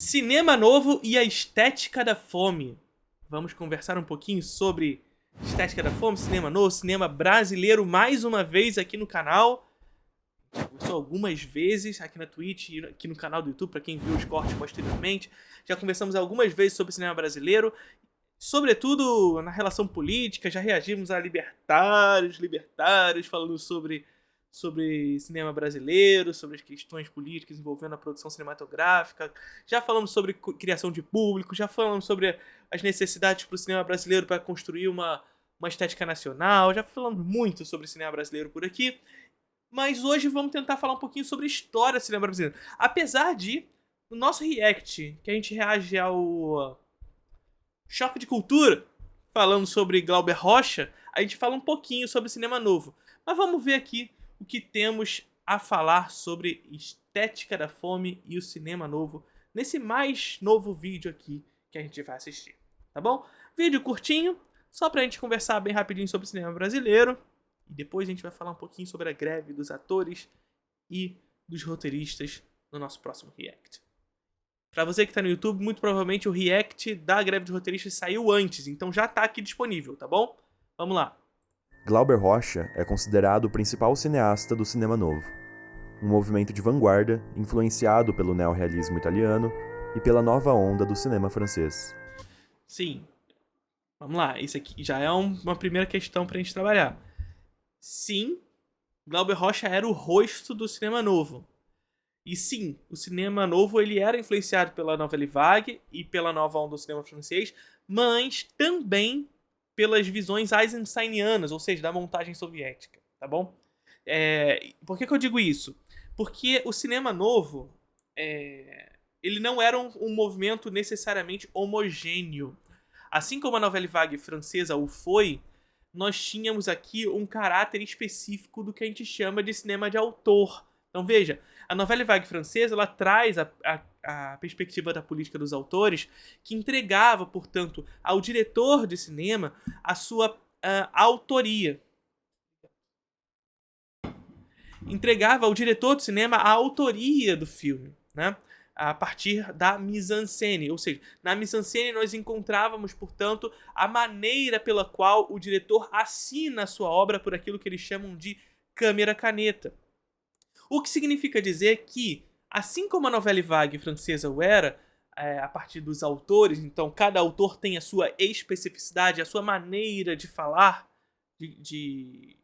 Cinema novo e a estética da fome. Vamos conversar um pouquinho sobre estética da fome, cinema novo, cinema brasileiro, mais uma vez aqui no canal. Já conversou algumas vezes aqui na Twitch e aqui no canal do YouTube, para quem viu os cortes posteriormente. Já conversamos algumas vezes sobre cinema brasileiro, sobretudo na relação política. Já reagimos a libertários, falando sobre cinema brasileiro, sobre as questões políticas envolvendo a produção cinematográfica. Já falamos sobre criação de público, já falamos sobre as necessidades para o cinema brasileiro para construir uma estética nacional, já falamos muito sobre cinema brasileiro por aqui. Mas hoje vamos tentar falar um pouquinho sobre a história do cinema brasileiro. Apesar de, no nosso react, que a gente reage ao Choque de Cultura, falando sobre Glauber Rocha, a gente fala um pouquinho sobre cinema novo. Mas vamos ver aqui o que temos a falar sobre estética da fome e o cinema novo nesse mais novo vídeo aqui que a gente vai assistir, tá bom? Vídeo curtinho, só pra gente conversar bem rapidinho sobre o cinema brasileiro, e depois a gente vai falar um pouquinho sobre a greve dos atores e dos roteiristas no nosso próximo react. Pra você que tá no YouTube, muito provavelmente o react da greve dos roteiristas saiu antes, então já tá aqui disponível, tá bom? Vamos lá. Glauber Rocha é considerado o principal cineasta do cinema novo, um movimento de vanguarda influenciado pelo neorrealismo italiano e pela nova onda do cinema francês. Sim, vamos lá, isso aqui já é uma primeira questão pra gente trabalhar. Sim, Glauber Rocha era o rosto do cinema novo. E sim, o cinema novo ele era influenciado pela Nouvelle Vague e pela nova onda do cinema francês, mas também pelas visões eisensteinianas, ou seja, da montagem soviética, tá bom? Por que eu digo isso? Porque o cinema novo, ele não era um movimento necessariamente homogêneo. Assim como a Nouvelle Vague francesa o foi, nós tínhamos aqui um caráter específico do que a gente chama de cinema de autor. Então veja, a Nouvelle Vague francesa ela traz a perspectiva da política dos autores, que entregava, portanto, ao diretor de cinema a sua autoria. Entregava ao diretor de cinema a autoria do filme, né? A partir da mise-en-scène, ou seja, na mise-en-scène nós encontrávamos, portanto, a maneira pela qual o diretor assina a sua obra por aquilo que eles chamam de câmera-caneta. O que significa dizer que, assim como a Nouvelle Vague francesa o era, a partir dos autores, então cada autor tem a sua especificidade, a sua maneira de falar, de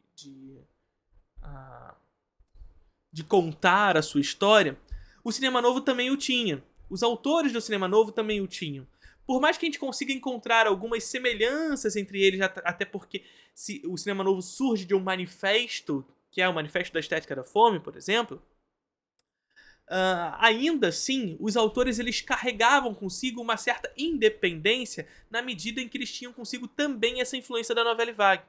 contar a sua história, o cinema novo também o tinha. Os autores do cinema novo também o tinham. Por mais que a gente consiga encontrar algumas semelhanças entre eles, até porque o cinema novo surge de um manifesto, que é o Manifesto da Estética da Fome, por exemplo, ainda assim, os autores eles carregavam consigo uma certa independência na medida em que eles tinham consigo também essa influência da Nouvelle Vague.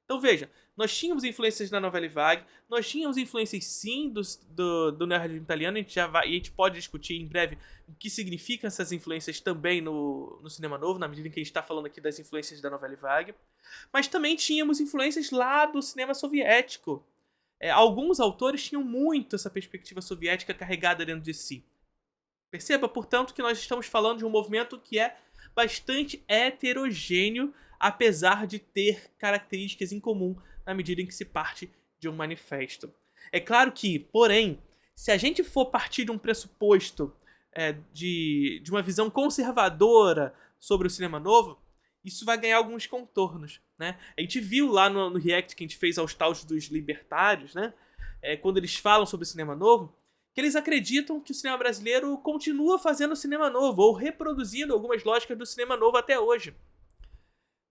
Então veja, nós tínhamos influências da Nouvelle Vague, nós tínhamos influências sim do neorrealismo italiano, e a gente pode discutir em breve o que significam essas influências também no cinema novo, na medida em que a gente está falando aqui das influências da Nouvelle Vague, mas também tínhamos influências lá do cinema soviético. Alguns autores tinham muito essa perspectiva soviética carregada dentro de si. Perceba, portanto, que nós estamos falando de um movimento que é bastante heterogêneo, apesar de ter características em comum na medida em que se parte de um manifesto. É claro que, porém, se a gente for partir de um pressuposto de uma visão conservadora sobre o cinema novo, isso vai ganhar alguns contornos, né? A gente viu lá no react que a gente fez aos taus dos libertários, né? Quando eles falam sobre o cinema novo, que eles acreditam que o cinema brasileiro continua fazendo cinema novo, ou reproduzindo algumas lógicas do cinema novo até hoje.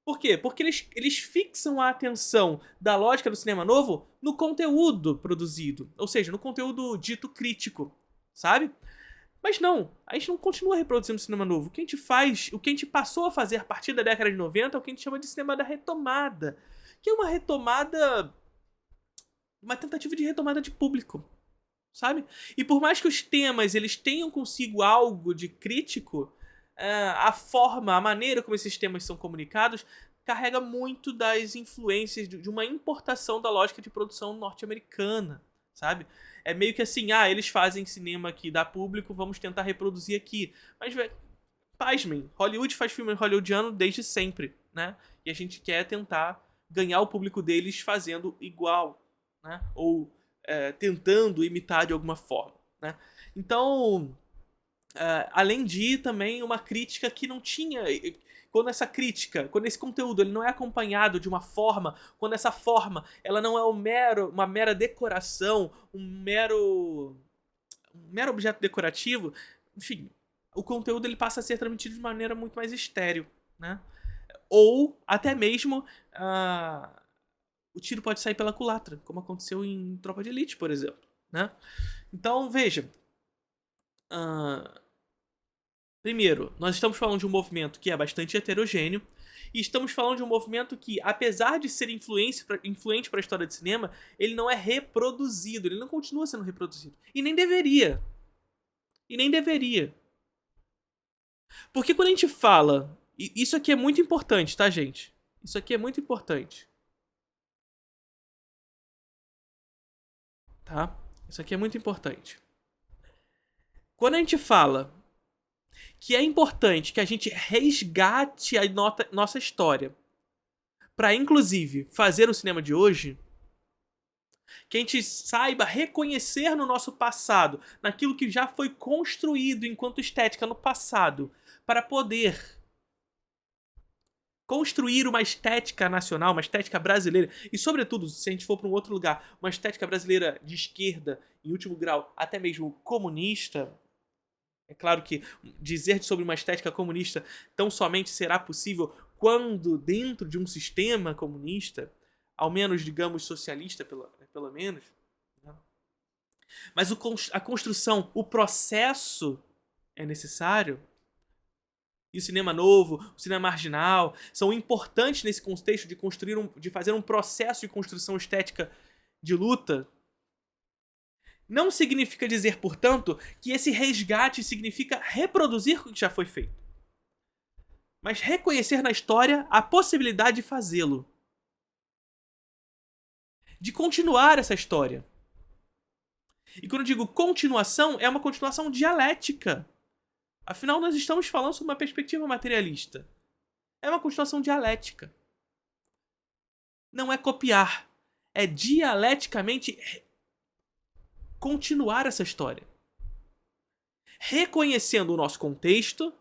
Por quê? Porque eles fixam a atenção da lógica do cinema novo no conteúdo produzido, ou seja, no conteúdo dito crítico, sabe? Mas não, a gente não continua reproduzindo cinema novo. O que a gente faz, o que a gente passou a fazer a partir da década de 90 é o que a gente chama de cinema da retomada, que é uma retomada, uma tentativa de retomada de público, sabe? E por mais que os temas eles tenham consigo algo de crítico, a forma, a maneira como esses temas são comunicados carrega muito das influências de uma importação da lógica de produção norte-americana, sabe? É meio que assim, eles fazem cinema que dá público, vamos tentar reproduzir aqui. Mas, velho, pasmem, Hollywood faz filme hollywoodiano desde sempre, né? E a gente quer tentar ganhar o público deles fazendo igual, né? Ou tentando imitar de alguma forma, né? Então, além de também uma crítica que não tinha... Quando esse conteúdo ele não é acompanhado de uma forma, quando essa forma ela não é uma mera decoração, um mero objeto decorativo, enfim, o conteúdo ele passa a ser transmitido de maneira muito mais estéril, né? Ou até mesmo o tiro pode sair pela culatra, como aconteceu em Tropa de Elite, por exemplo, né? Então, veja, primeiro, nós estamos falando de um movimento que é bastante heterogêneo, e estamos falando de um movimento que, apesar de ser influente para a história de cinema, ele não é reproduzido, ele não continua sendo reproduzido. E nem deveria. Porque quando a gente fala... Isso aqui é muito importante, tá, gente? Isso aqui é muito importante. Tá? Isso aqui é muito importante. Quando a gente fala que é importante que a gente resgate a nossa história para, inclusive, fazer o cinema de hoje, que a gente saiba reconhecer no nosso passado, naquilo que já foi construído enquanto estética no passado, para poder construir uma estética nacional, uma estética brasileira, e sobretudo, se a gente for para um outro lugar, uma estética brasileira de esquerda, em último grau, até mesmo comunista. É claro que dizer sobre uma estética comunista tão somente será possível quando dentro de um sistema comunista, ao menos, digamos, socialista, pelo menos, né? Mas a construção, o processo é necessário. E o cinema novo, o cinema marginal, são importantes nesse contexto de fazer um processo de construção estética de luta. Não significa dizer, portanto, que esse resgate significa reproduzir o que já foi feito, mas reconhecer na história a possibilidade de fazê-lo, de continuar essa história. E quando eu digo continuação, é uma continuação dialética. Afinal, nós estamos falando sobre uma perspectiva materialista. É uma continuação dialética. Não é copiar. É dialeticamente continuar essa história. Reconhecendo o nosso contexto,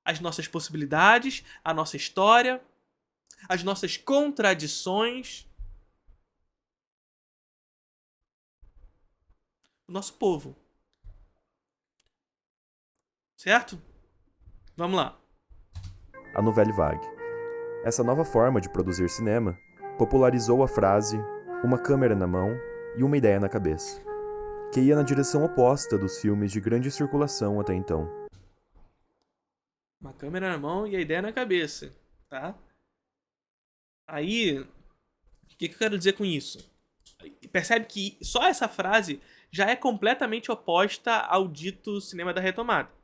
as nossas possibilidades, a nossa história, as nossas contradições, o nosso povo. Certo? Vamos lá. A Nouvelle Vague. Essa nova forma de produzir cinema popularizou a frase uma câmera na mão e uma ideia na cabeça, que ia na direção oposta dos filmes de grande circulação até então. Uma câmera na mão e a ideia na cabeça, tá? Aí, o que eu quero dizer com isso? Percebe que só essa frase já é completamente oposta ao dito cinema da retomada.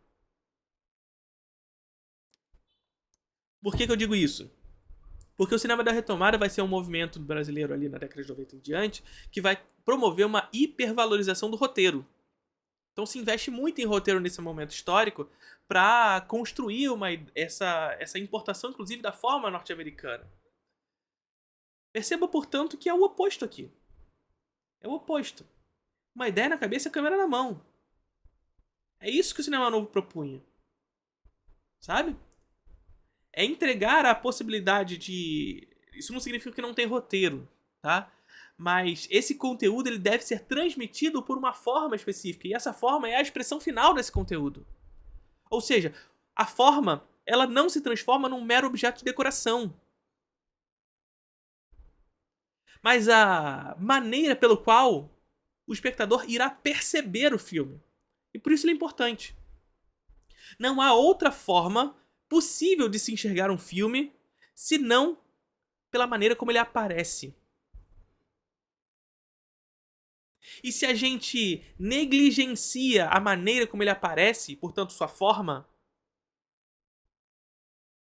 Por que eu digo isso? Porque o cinema da retomada vai ser um movimento brasileiro ali na década de 90 em diante que vai promover uma hipervalorização do roteiro. Então se investe muito em roteiro nesse momento histórico para construir essa importação, inclusive, da forma norte-americana. Perceba, portanto, que é o oposto aqui. É o oposto. Uma ideia na cabeça e a câmera na mão. É isso que o cinema novo propunha. Sabe? É entregar a possibilidade de... Isso não significa que não tem roteiro, tá? Mas esse conteúdo ele deve ser transmitido por uma forma específica. E essa forma é a expressão final desse conteúdo. Ou seja, a forma ela não se transforma num mero objeto de decoração. Mas a maneira pelo qual o espectador irá perceber o filme. E por isso ele é importante. Não há outra forma possível de se enxergar um filme senão pela maneira como ele aparece. E se a gente negligencia a maneira como ele aparece, portanto sua forma,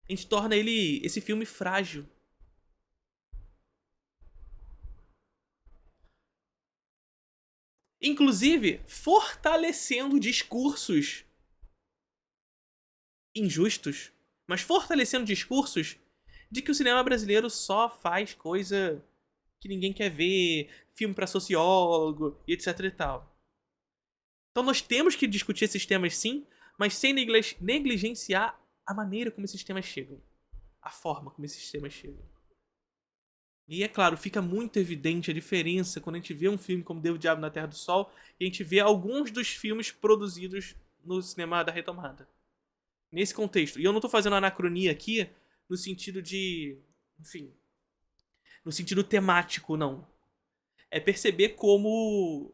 a gente torna esse filme frágil. inclusive fortalecendo discursos injustos, mas fortalecendo discursos de que o cinema brasileiro só faz coisa que ninguém quer ver, filme pra sociólogo e etc e tal. Então nós temos que discutir esses temas sim, mas sem negligenciar a maneira como esses temas chegam. A forma como esses temas chegam. E é claro, fica muito evidente a diferença quando a gente vê um filme como Deus, o Diabo na Terra do Sol e a gente vê alguns dos filmes produzidos no cinema da retomada. Nesse contexto. E eu não tô fazendo anacronia aqui no sentido de... enfim... no sentido temático, não. É perceber como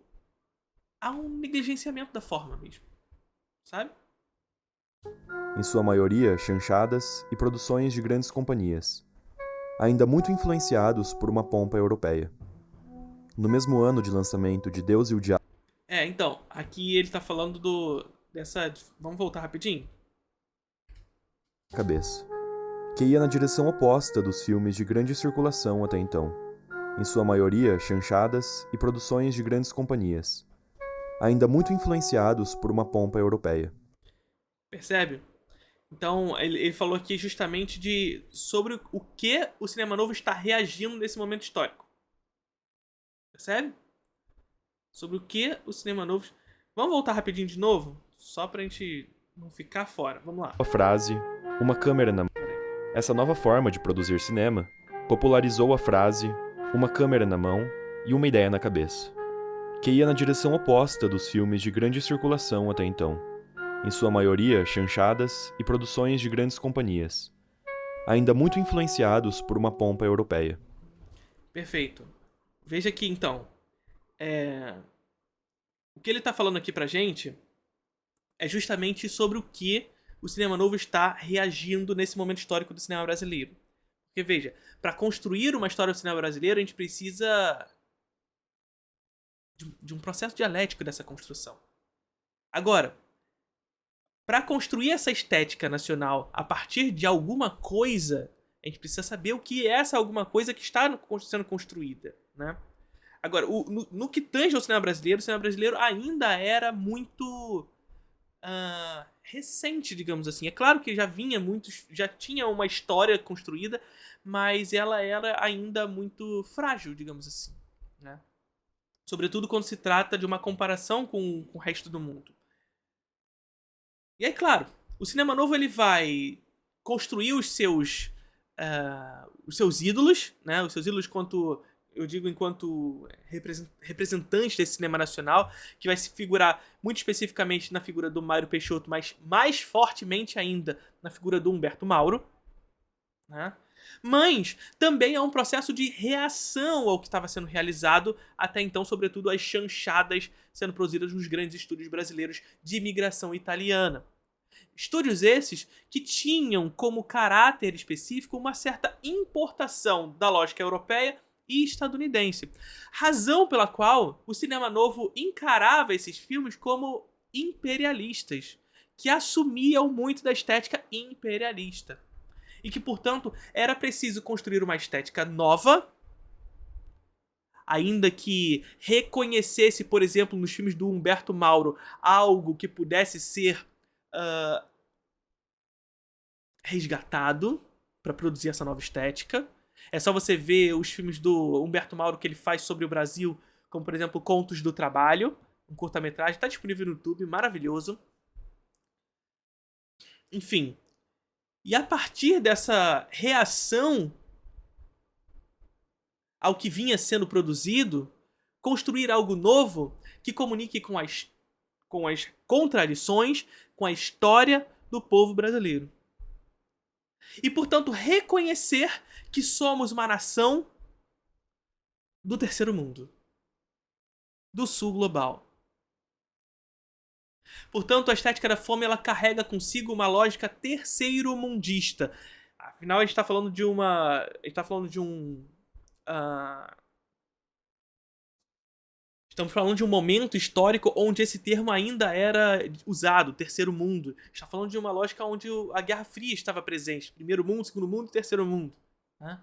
há um negligenciamento da forma mesmo. Sabe? Em sua maioria, chanchadas e produções de grandes companhias, ainda muito influenciados por uma pompa europeia. No mesmo ano de lançamento de Deus e o Diabo... Então, aqui ele tá falando dessa... Vamos voltar rapidinho? Cabeça, que ia na direção oposta dos filmes de grande circulação até então, em sua maioria chanchadas e produções de grandes companhias, ainda muito influenciados por uma pompa europeia. Percebe? Então, ele falou aqui justamente sobre o que o cinema novo está reagindo nesse momento histórico. Percebe? Sobre o que o cinema novo... Vamos voltar rapidinho de novo? Só pra gente não ficar fora. Vamos lá. A frase, uma câmera na mão. Essa nova forma de produzir cinema popularizou a frase, uma câmera na mão e uma ideia na cabeça, que ia na direção oposta dos filmes de grande circulação até então, em sua maioria chanchadas e produções de grandes companhias, ainda muito influenciados por uma pompa europeia. Perfeito. Veja aqui então, o que ele está falando aqui pra gente é justamente sobre o que o cinema novo está reagindo nesse momento histórico do cinema brasileiro. Porque veja, para construir uma história do cinema brasileiro, a gente precisa de um processo dialético dessa construção. Agora, para construir essa estética nacional a partir de alguma coisa, a gente precisa saber o que é essa alguma coisa que está sendo construída, né? Agora, no que tange ao cinema brasileiro, o cinema brasileiro ainda era muito recente, digamos assim. É claro que já tinha uma história construída, mas ela era ainda muito frágil, digamos assim, né? Sobretudo quando se trata de uma comparação com o resto do mundo. E aí, claro, o cinema novo ele vai construir os seus ídolos, né? Os seus ídolos enquanto representante desse cinema nacional, que vai se figurar muito especificamente na figura do Mário Peixoto, mas mais fortemente ainda na figura do Humberto Mauro, né? Mas também há um processo de reação ao que estava sendo realizado até então, sobretudo as chanchadas sendo produzidas nos grandes estúdios brasileiros de imigração italiana. Estúdios esses que tinham como caráter específico uma certa importação da lógica europeia e estadunidense. Razão pela qual o cinema novo encarava esses filmes como imperialistas, que assumiam muito da estética imperialista. E que, portanto, era preciso construir uma estética nova, ainda que reconhecesse, por exemplo, nos filmes do Humberto Mauro, algo que pudesse ser resgatado para produzir essa nova estética. É só você ver os filmes do Humberto Mauro que ele faz sobre o Brasil, como, por exemplo, Contos do Trabalho, um curta-metragem, está disponível no YouTube, maravilhoso. Enfim. E a partir dessa reação ao que vinha sendo produzido, construir algo novo que comunique com as contradições, com a história do povo brasileiro. E, portanto, reconhecer que somos uma nação do terceiro mundo, do sul global. Portanto, a estética da fome ela carrega consigo uma lógica terceiro-mundista. Afinal, a gente está falando de estamos falando de um momento histórico onde esse termo ainda era usado, terceiro mundo. A gente está falando de uma lógica onde a Guerra Fria estava presente. Primeiro mundo, segundo mundo e terceiro mundo. Né?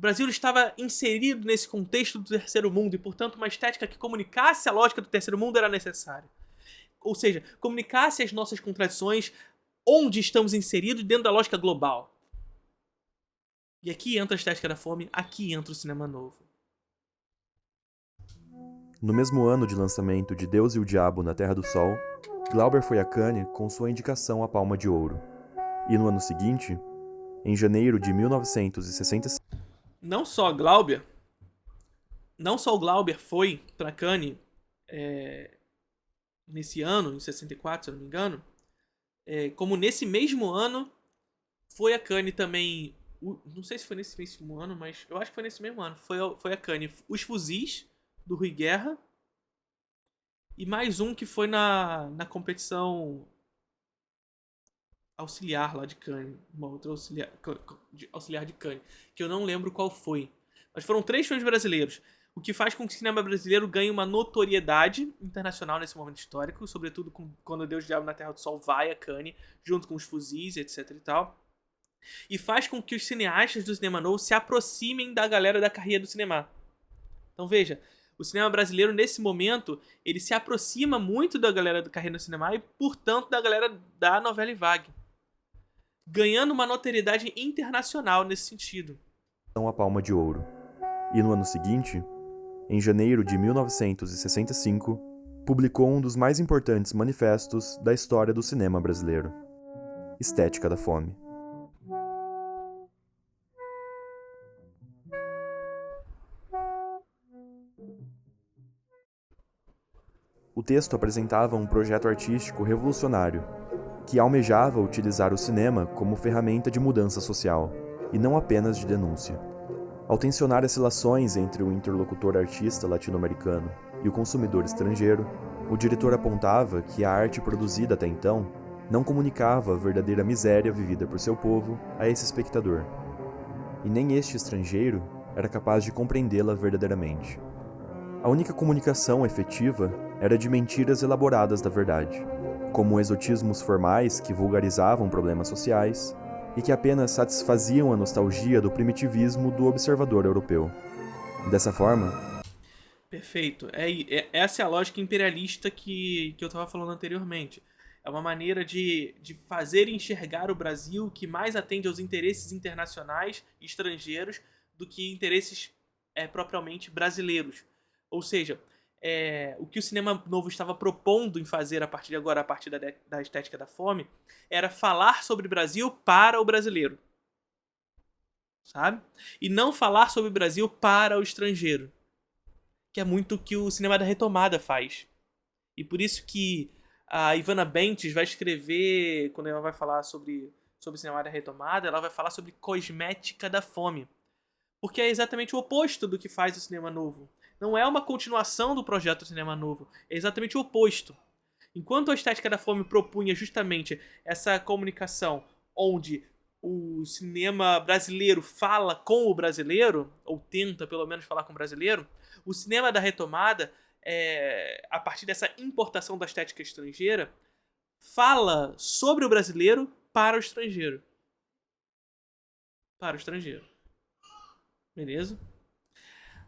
O Brasil estava inserido nesse contexto do terceiro mundo e, portanto, uma estética que comunicasse a lógica do terceiro mundo era necessária. Ou seja, comunicasse as nossas contradições onde estamos inseridos dentro da lógica global. E aqui entra a estética da fome, aqui entra o cinema novo. No mesmo ano de lançamento de Deus e o Diabo na Terra do Sol, Glauber foi a Cannes com sua indicação à Palma de Ouro. E no ano seguinte, em janeiro de 1965... Não só o Glauber foi para Cannes nesse ano, em 64, se eu não me engano, como nesse mesmo ano foi a Cannes também, não sei se foi nesse mesmo ano, mas eu acho que foi nesse mesmo ano, foi a Cannes Os Fuzis, do Rui Guerra, e mais um que foi na competição auxiliar lá de Cannes, uma outra auxiliar de Cannes, que eu não lembro qual foi. Mas foram 3 filmes brasileiros, o que faz com que o cinema brasileiro ganhe uma notoriedade internacional nesse momento histórico, sobretudo quando Deus e o Diabo na Terra do Sol vai a Cannes, junto com Os Fuzis, etc e tal. E faz com que os cineastas do cinema novo se aproximem da galera da carreira do cinema. Então veja, o cinema brasileiro, nesse momento, ele se aproxima muito da galera da carreira do cinema e, portanto, da galera da Novela Vague, ganhando uma notoriedade internacional nesse sentido. A Palma de Ouro. E no ano seguinte, em janeiro de 1965, publicou um dos mais importantes manifestos da história do cinema brasileiro: Estética da Fome. O texto apresentava um projeto artístico revolucionário, que almejava utilizar o cinema como ferramenta de mudança social, e não apenas de denúncia. Ao tensionar as relações entre o interlocutor artista latino-americano e o consumidor estrangeiro, o diretor apontava que a arte produzida até então não comunicava a verdadeira miséria vivida por seu povo a esse espectador, e nem este estrangeiro era capaz de compreendê-la verdadeiramente. A única comunicação efetiva era de mentiras elaboradas da verdade, como exotismos formais que vulgarizavam problemas sociais e que apenas satisfaziam a nostalgia do primitivismo do observador europeu. Dessa forma... Perfeito. Essa é a lógica imperialista que eu estava falando anteriormente. É uma maneira de fazer enxergar o Brasil que mais atende aos interesses internacionais e estrangeiros do que interesses propriamente brasileiros. Ou seja, o que o cinema novo estava propondo em fazer a partir de agora, a partir da estética da fome, era falar sobre o Brasil para o brasileiro. Sabe? E não falar sobre o Brasil para o estrangeiro. Que é muito o que o cinema da retomada faz. E por isso que a Ivana Bentes vai escrever, quando ela vai falar sobre o cinema da retomada, ela vai falar sobre cosmética da fome. Porque é exatamente o oposto do que faz o cinema novo. Não é uma continuação do projeto do cinema novo. É exatamente o oposto. Enquanto a estética da fome propunha justamente essa comunicação onde o cinema brasileiro fala com o brasileiro, ou tenta pelo menos falar com o brasileiro, o cinema da retomada, a partir dessa importação da estética estrangeira, fala sobre o brasileiro para o estrangeiro. Para o estrangeiro. Beleza?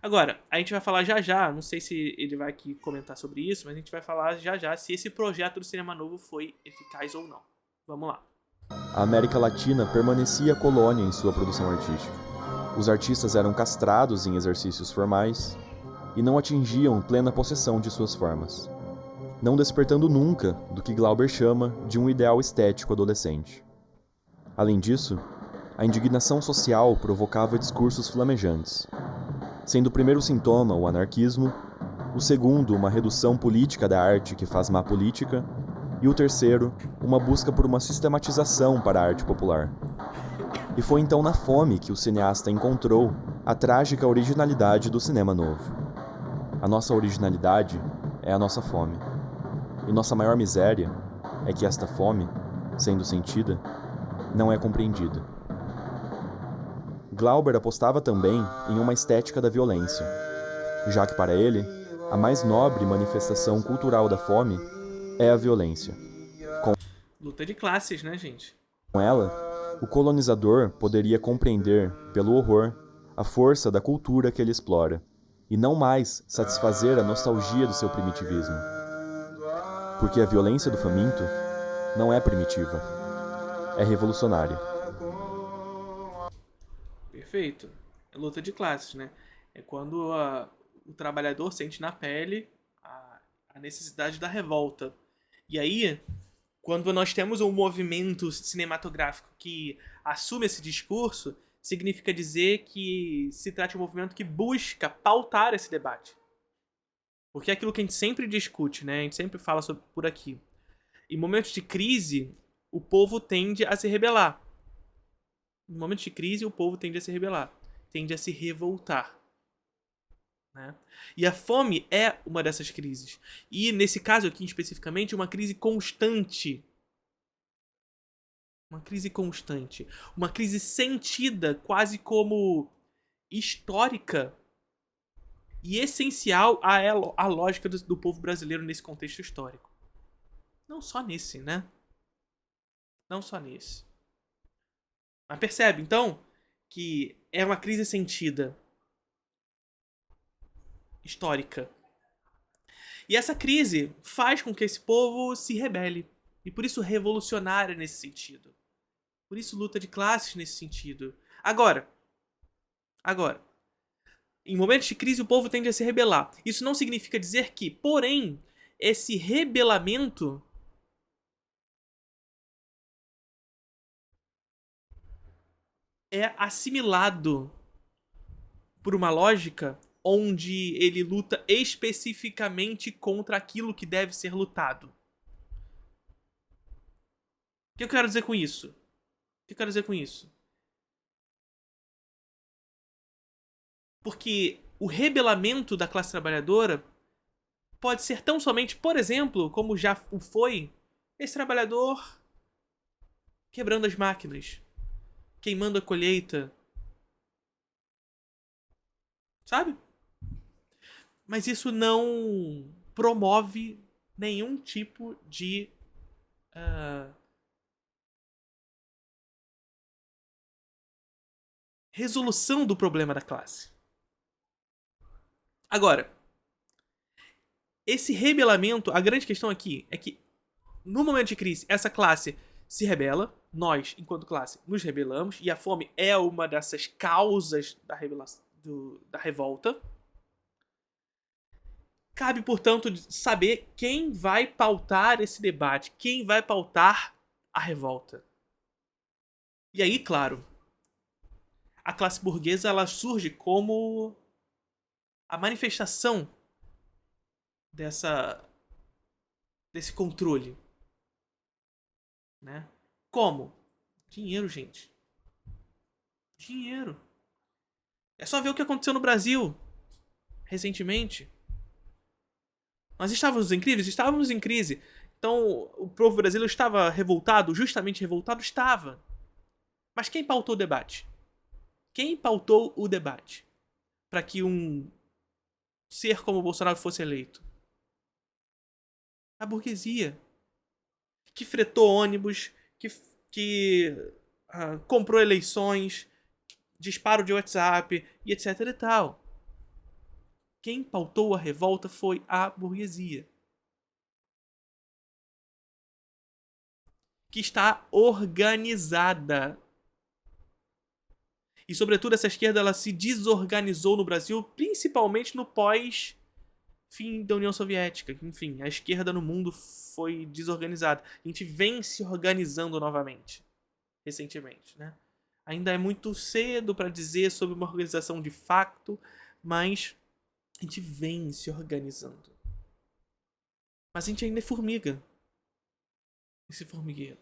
Agora, a gente vai falar já, não sei se ele vai aqui comentar sobre isso, mas a gente vai falar já se esse projeto do cinema novo foi eficaz ou não. Vamos lá. A América Latina permanecia colônia em sua produção artística. Os artistas eram castrados em exercícios formais e não atingiam plena possessão de suas formas, não despertando nunca do que Glauber chama de um ideal estético adolescente. Além disso, a indignação social provocava discursos flamejantes, sendo o primeiro sintoma o anarquismo, o segundo uma redução política da arte que faz má política, e o terceiro uma busca por uma sistematização para a arte popular. E foi então na fome que o cineasta encontrou a trágica originalidade do cinema novo. A nossa originalidade é a nossa fome. E nossa maior miséria é que esta fome, sendo sentida, não é compreendida. Glauber apostava também em uma estética da violência, já que para ele, a mais nobre manifestação cultural da fome é a violência. Luta de classes, né, gente? Com ela, o colonizador poderia compreender, pelo horror, a força da cultura que ele explora, e não mais satisfazer a nostalgia do seu primitivismo. Porque a violência do faminto não é primitiva, é revolucionária. Perfeito. É luta de classes, né? É quando o trabalhador sente na pele a necessidade da revolta. E aí, quando nós temos um movimento cinematográfico que assume esse discurso, significa dizer que se trata de um movimento que busca pautar esse debate. Porque é aquilo que a gente sempre discute, né? A gente sempre fala por aqui. Em momentos de crise, o povo tende a se rebelar. Em momentos de crise, o povo tende a se rebelar. Tende a se revoltar. Né? E a fome é uma dessas crises. E nesse caso aqui, especificamente, uma crise constante. Uma crise constante. Uma crise sentida quase como histórica e essencial à lógica do povo brasileiro nesse contexto histórico. Não só nesse, né? Não só nesse. Mas percebe, então, que é uma crise sentida histórica. E essa crise faz com que esse povo se rebele. E por isso revolucionária nesse sentido. Por isso luta de classes nesse sentido. Agora, em momentos de crise o povo tende a se rebelar. Isso não significa dizer que, porém, esse rebelamento é assimilado por uma lógica onde ele luta especificamente contra aquilo que deve ser lutado. O que eu quero dizer com isso? O que eu quero dizer com isso? Porque o rebelamento da classe trabalhadora pode ser tão somente, por exemplo, como já o foi, esse trabalhador quebrando as máquinas, queimando a colheita, sabe? Mas isso não promove nenhum tipo de resolução do problema da classe. Agora, esse rebelamento, a grande questão aqui é que no momento de crise, essa classe se rebela, nós, enquanto classe, nos rebelamos, e a fome é uma dessas causas da revolta. Cabe, portanto, saber quem vai pautar esse debate, quem vai pautar a revolta. E aí, claro, a classe burguesa ela surge como a manifestação desse controle. Né? Como? Dinheiro, gente. Dinheiro. É só ver o que aconteceu no Brasil recentemente. Nós estávamos em crise? Estávamos em crise. Então, o povo brasileiro estava revoltado? Justamente revoltado? Estava. Mas quem pautou o debate? Quem pautou o debate para que um ser como o Bolsonaro fosse eleito? A burguesia. Que fretou ônibus, que comprou eleições, disparo de WhatsApp e etc e tal. Quem pautou a revolta foi a burguesia. Que está organizada. E, sobretudo, essa esquerda ela se desorganizou no Brasil, principalmente no pós-fim da União Soviética. Enfim, a esquerda no mundo foi desorganizada. A gente vem se organizando novamente, recentemente, né? Ainda é muito cedo para dizer sobre uma organização de fato, mas a gente vem se organizando. Mas a gente ainda é formiga. Esse formigueiro.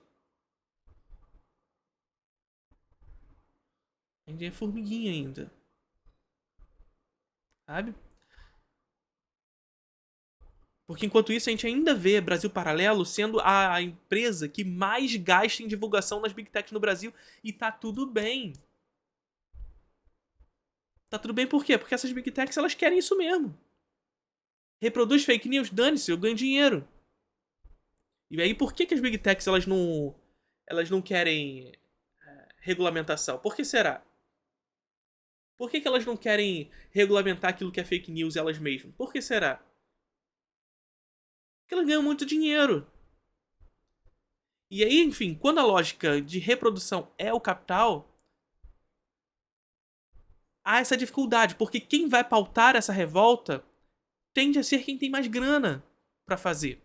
A gente é formiguinha ainda. Sabe? Porque enquanto isso a gente ainda vê Brasil Paralelo sendo a empresa que mais gasta em divulgação nas Big Techs no Brasil. E tá tudo bem. Tá tudo bem por quê? Porque essas Big Techs elas querem isso mesmo. Reproduz fake news, dane-se, eu ganho dinheiro. E aí por que as Big Techs elas não querem regulamentação? Por que será? Por que elas não querem regulamentar aquilo que é fake news elas mesmas? Por que será? Porque elas ganham muito dinheiro. E aí, enfim, quando a lógica de reprodução é o capital, há essa dificuldade, porque quem vai pautar essa revolta tende a ser quem tem mais grana para fazer.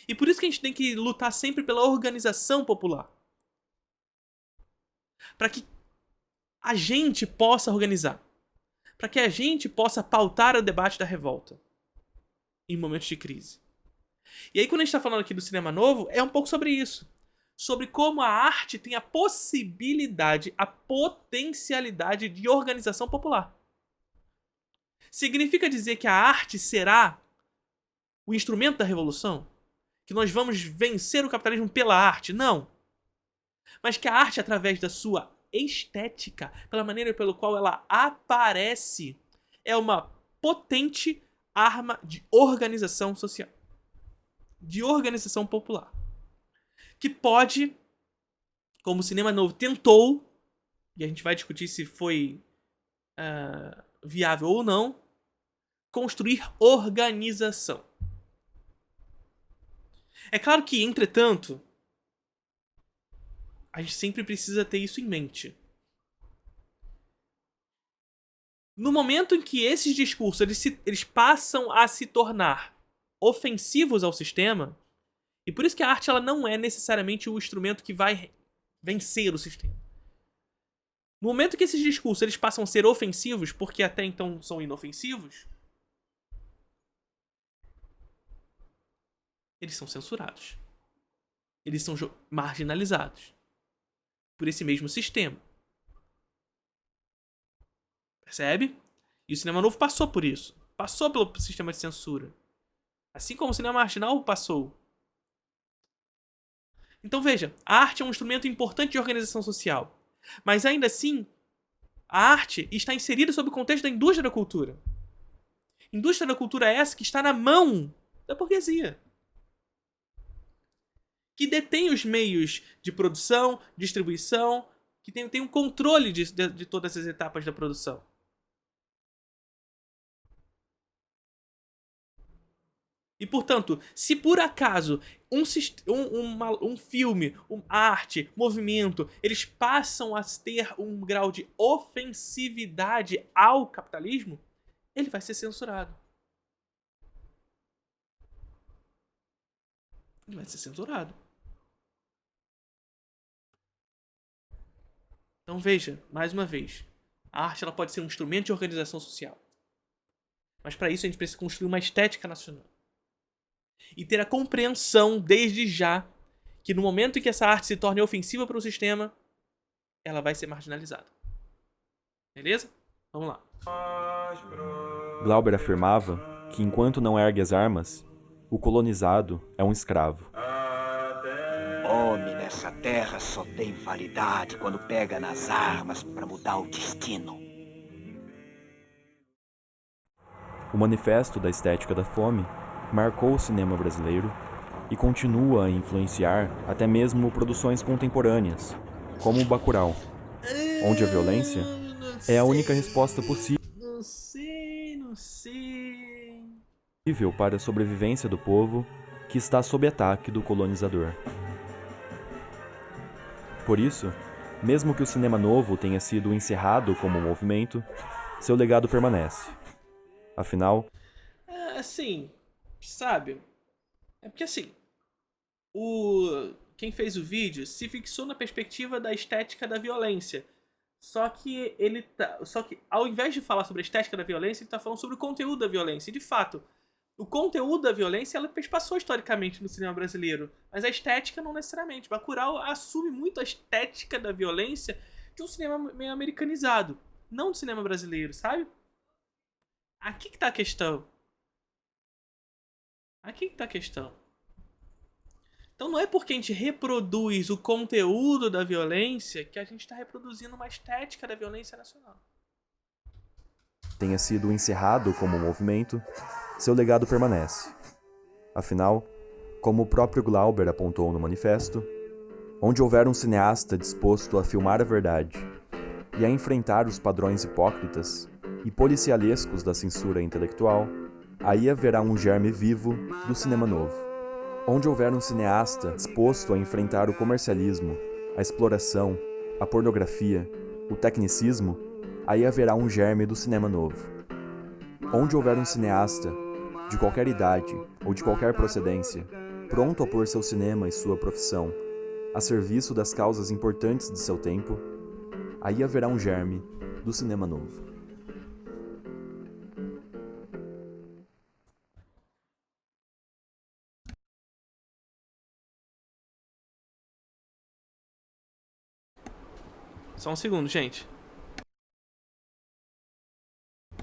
E por isso que a gente tem que lutar sempre pela organização popular. Para que a gente possa organizar. Para que a gente possa pautar o debate da revolta em momentos de crise. E aí, quando a gente está falando aqui do cinema novo, é um pouco sobre isso. Sobre como a arte tem a possibilidade, a potencialidade de organização popular. Significa dizer que a arte será o instrumento da revolução? Que nós vamos vencer o capitalismo pela arte? Não. Mas que a arte, através da sua estética, pela maneira pela qual ela aparece, é uma potente arma de organização social. De organização popular. Que pode, como o cinema novo tentou, e a gente vai discutir se foi viável ou não, construir organização. É claro que, entretanto, a gente sempre precisa ter isso em mente. No momento em que esses discursos eles passam a se tornar ofensivos ao sistema, e por isso que a arte ela não é necessariamente o instrumento que vai vencer o sistema. No momento que esses discursos eles passam a ser ofensivos, porque até então são inofensivos, eles são censurados. Eles são marginalizados por esse mesmo sistema. Percebe? E o cinema novo passou por isso. Passou pelo sistema de censura. Assim como o cinema marginal passou. Então veja, a arte é um instrumento importante de organização social. Mas ainda assim, a arte está inserida sob o contexto da indústria da cultura. Indústria da cultura é essa que está na mão da burguesia. Que detém os meios de produção, distribuição, que tem um controle de todas as etapas da produção. E, portanto, se por acaso um filme, arte, movimento, eles passam a ter um grau de ofensividade ao capitalismo, ele vai ser censurado. Ele vai ser censurado. Então veja, mais uma vez, a arte ela pode ser um instrumento de organização social. Mas para isso a gente precisa construir uma estética nacional. E ter a compreensão, desde já, que no momento em que essa arte se torne ofensiva para o sistema, ela vai ser marginalizada. Beleza? Vamos lá. Glauber afirmava que enquanto não ergue as armas, o colonizado é um escravo. Homem nessa terra só tem validade quando pega nas armas para mudar o destino. O Manifesto da Estética da Fome marcou o cinema brasileiro e continua a influenciar até mesmo produções contemporâneas, como o Bacurau, onde a violência é a única resposta possível para a sobrevivência do povo que está sob ataque do colonizador. Por isso, mesmo que o cinema novo tenha sido encerrado como movimento, seu legado permanece. Afinal, assim, sabe? É porque assim, quem fez o vídeo se fixou na perspectiva da estética da violência. Só que ao invés de falar sobre a estética da violência, ele tá falando sobre o conteúdo da violência. E de fato, o conteúdo da violência ela passou historicamente no cinema brasileiro, mas a estética não necessariamente. Bacurau assume muito a estética da violência de um cinema meio americanizado, não do cinema brasileiro, sabe? Aqui que tá a questão. Então não é porque a gente reproduz o conteúdo da violência que a gente está reproduzindo uma estética da violência nacional. Tenha sido encerrado como movimento, seu legado permanece. Afinal, como o próprio Glauber apontou no manifesto, onde houver um cineasta disposto a filmar a verdade, e a enfrentar os padrões hipócritas e policialescos da censura intelectual, aí haverá um germe vivo do cinema novo. Onde houver um cineasta disposto a enfrentar o comercialismo, a exploração, a pornografia, o tecnicismo, aí haverá um germe do cinema novo. Onde houver um cineasta, de qualquer idade ou de qualquer procedência, pronto a pôr seu cinema e sua profissão a serviço das causas importantes de seu tempo, aí haverá um germe do cinema novo. Só um segundo, gente.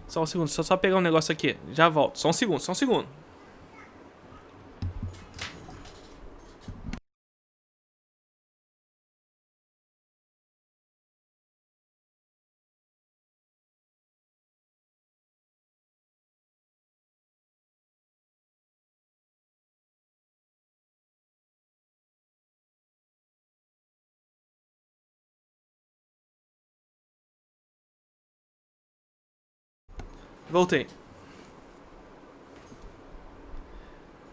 Só um segundo, só pegar um negócio aqui. Já volto. Só um segundo, só um segundo. Voltei.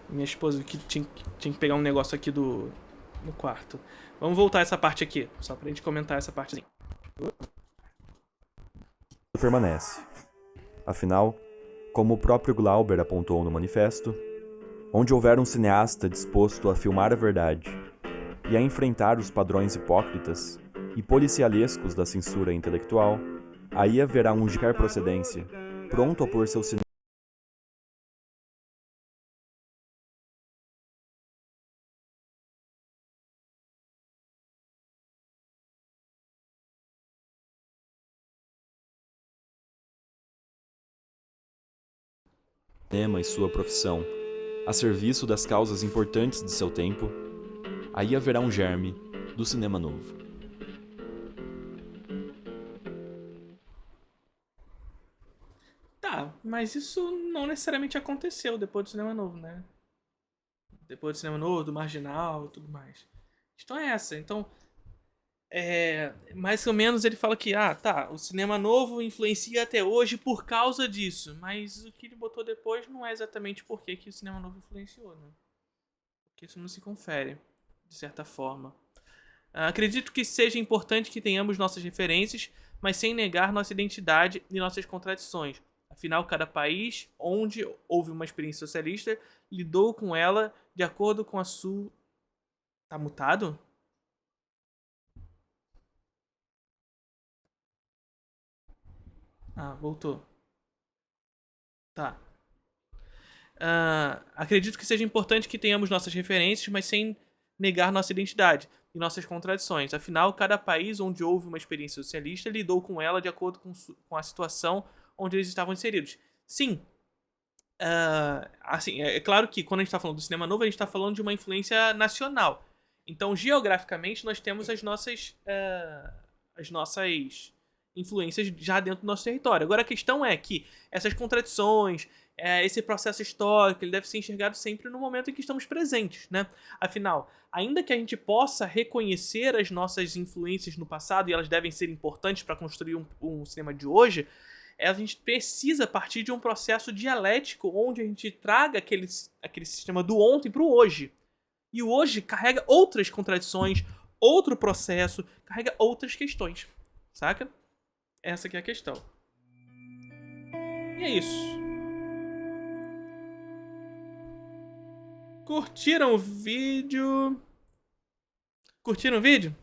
Minha esposa que tinha que pegar um negócio aqui no quarto. Vamos voltar essa parte aqui, só pra gente comentar essa partezinha. Permanece. Afinal, como o próprio Glauber apontou no manifesto, onde houver um cineasta disposto a filmar a verdade e a enfrentar os padrões hipócritas e policialescos da censura intelectual, aí haverá um de qualquer procedência, pronto a pôr seu cinema e sua profissão a serviço das causas importantes de seu tempo, aí haverá um germe do cinema novo. Tá, mas isso não necessariamente aconteceu depois do cinema novo, né? Depois do cinema novo, do Marginal e tudo mais. A questão é essa. Então, mais ou menos ele fala que, o cinema novo influencia até hoje por causa disso. Mas o que ele botou depois não é exatamente por que o cinema novo influenciou, né? Porque isso não se confere, de certa forma. Acredito que seja importante que tenhamos nossas referências, mas sem negar nossa identidade e nossas contradições. Afinal, cada país onde houve uma experiência socialista lidou com ela de acordo com a sua... Tá mutado? Voltou. Tá. Acredito que seja importante que tenhamos nossas referências, mas sem negar nossa identidade e nossas contradições. Afinal, cada país onde houve uma experiência socialista lidou com ela de acordo com a situação onde eles estavam inseridos. Sim. Assim, é claro que quando a gente está falando do cinema novo, a gente está falando de uma influência nacional. Então, geograficamente, nós temos as nossas influências já dentro do nosso território. Agora, a questão é que essas contradições, esse processo histórico, ele deve ser enxergado sempre no momento em que estamos presentes, né? Afinal, ainda que a gente possa reconhecer as nossas influências no passado, e elas devem ser importantes para construir um cinema de hoje, a gente precisa partir de um processo dialético onde a gente traga aquele sistema do ontem para o hoje. E o hoje carrega outras contradições, outro processo, carrega outras questões, saca? Essa aqui é a questão. E é isso. Curtiram o vídeo? Curtiram o vídeo?